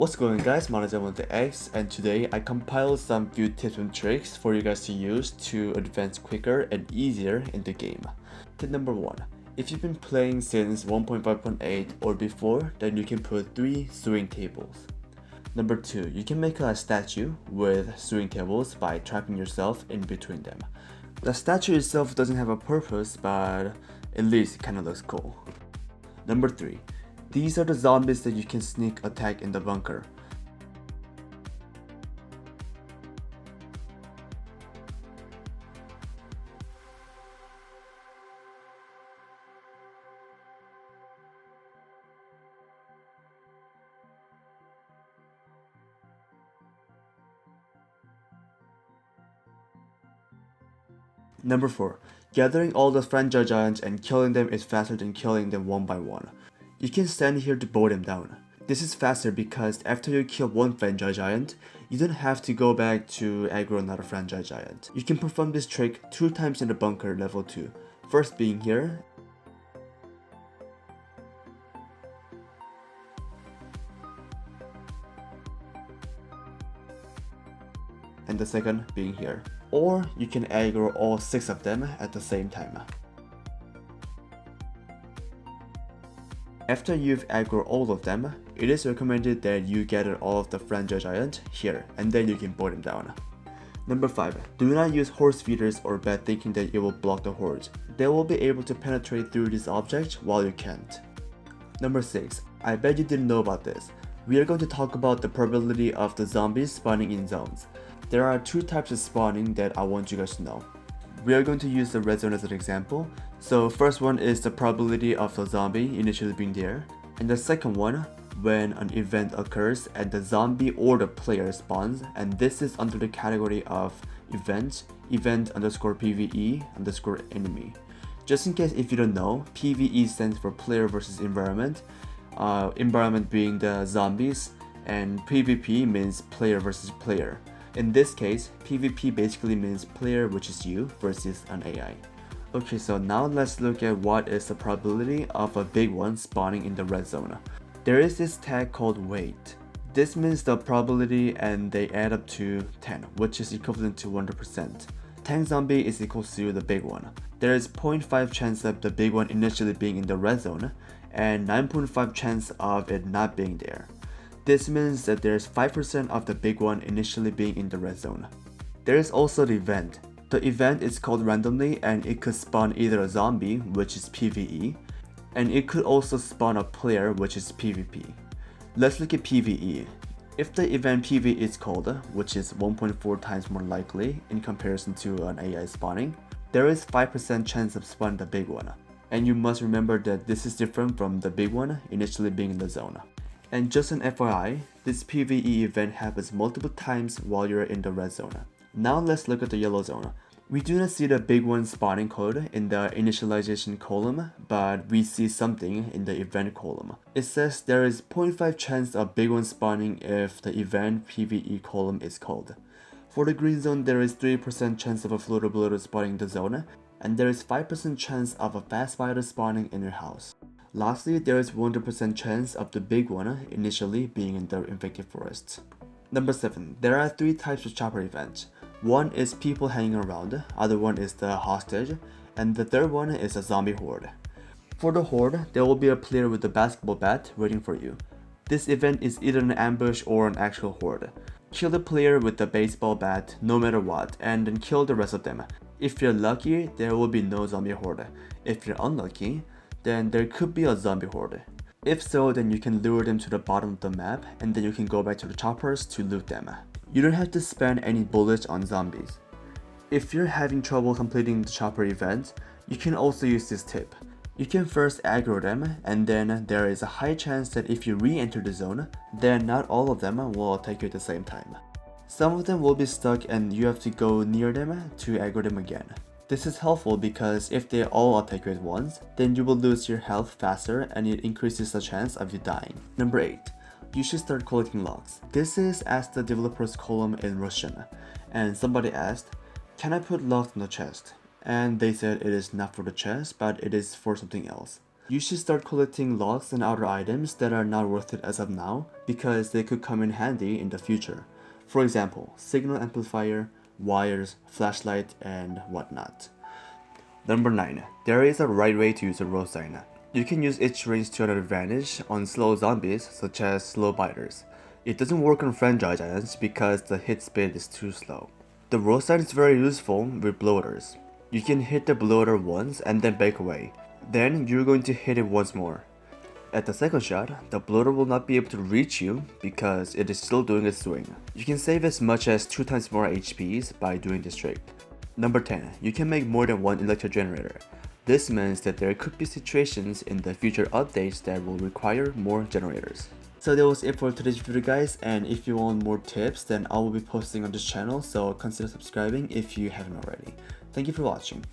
What's going on, guys? My name is the X, and today I compiled some few tips and tricks for you guys to use to advance quicker and easier in the game. Tip number 1. If you've been playing since 1.5.8 or before, then you can put 3 sewing tables. Number 2. You can make a statue with sewing tables by trapping yourself in between them. The statue itself doesn't have a purpose, but at least it kinda looks cool. Number 3. These are the zombies that you can sneak attack in the bunker. Number 4. Gathering all the Franja giants and killing them is faster than killing them one by one. You can stand here to bow them down. This is faster because after you kill one Franja giant, you don't have to go back to aggro another Franja giant. You can perform this trick 2 times in the bunker level 2. First being here, and the second being here. Or you can aggro all 6 of them at the same time. After you've aggroed all of them, it is recommended that you gather all of the Franja giant here, and then you can bow them down. Number 5. Do not use horse feeders or bat thinking that it will block the horde. They will be able to penetrate through this object while you can't. Number 6. I bet you didn't know about this. We are going to talk about the probability of the zombies spawning in zones. There are 2 types of spawning that I want you guys to know. We are going to use the red zone as an example. So first one is the probability of the zombie initially being there, and the second one when an event occurs and the zombie or the player spawns, and this is under the category of event underscore PvE underscore enemy. Just in case if you don't know, PvE stands for player versus environment, environment being the zombies, and PvP means player versus player. In this case, PvP basically means player, which is you, versus an AI. Okay, so now let's look at what is the probability of a big one spawning in the red zone. There is this tag called weight. This means the probability and they add up to 10, which is equivalent to 100%. 10 zombie is equal to the big one. There is 0.5 chance of the big one initially being in the red zone, and 9.5 chance of it not being there. This means that there is 5% of the big one initially being in the red zone. There is also the event. The event is called randomly and it could spawn either a zombie, which is PvE, and it could also spawn a player, which is PvP. Let's look at PvE. If the event PvE is called, which is 1.4 times more likely in comparison to an AI spawning, there is 5% chance of spawning the big one. And you must remember that this is different from the big one initially being in the zone. And just an FYI, this PvE event happens multiple times while you're in the red zone. Now let's look at the yellow zone. We do not see the big one spawning code in the initialization column, but we see something in the event column. It says there is 0.5 chance of big one spawning if the event PvE column is called. For the green zone, there is 3% chance of a floatable spawning in the zone, and there is 5% chance of a fast spider spawning in your house. Lastly, there is 100% chance of the big one initially being in the infected forest. Number 7. There are 3 types of chopper events. One is people hanging around, other one is the hostage, and the third one is a zombie horde. For the horde, there will be a player with a basketball bat waiting for you. This event is either an ambush or an actual horde. Kill the player with the baseball bat no matter what, and then kill the rest of them. If you're lucky, there will be no zombie horde. If you're unlucky, then there could be a zombie horde. If so, then you can lure them to the bottom of the map and then you can go back to the choppers to loot them. You don't have to spend any bullets on zombies. If you're having trouble completing the chopper event, you can also use this tip. You can first aggro them, and then there is a high chance that if you re-enter the zone, then not all of them will attack you at the same time. Some of them will be stuck and you have to go near them to aggro them again. This is helpful because if they all attack you at once, then you will lose your health faster and it increases the chance of you dying. Number 8. You should start collecting logs. This is Ask the Developers column in Russian, and somebody asked, can I put logs in the chest? And they said it is not for the chest, but it is for something else. You should start collecting logs and other items that are not worth it as of now because they could come in handy in the future. For example, signal amplifier, wires, flashlight, and whatnot. Number 9. There is a right way to use a road sign. You can use its range to an advantage on slow zombies such as slow biters. It doesn't work on franchise giants because the hit speed is too slow. The road sign is very useful with bloaters. You can hit the bloater once and then back away. Then you're going to hit it once more. At the second shot, the bloater will not be able to reach you because it is still doing its swing. You can save as much as 2 times more HPs by doing this trick. Number 10. You can make more than one electric generator. This means that there could be situations in the future updates that will require more generators. So that was it for today's video guys, and if you want more tips then I will be posting on this channel, so consider subscribing if you haven't already. Thank you for watching.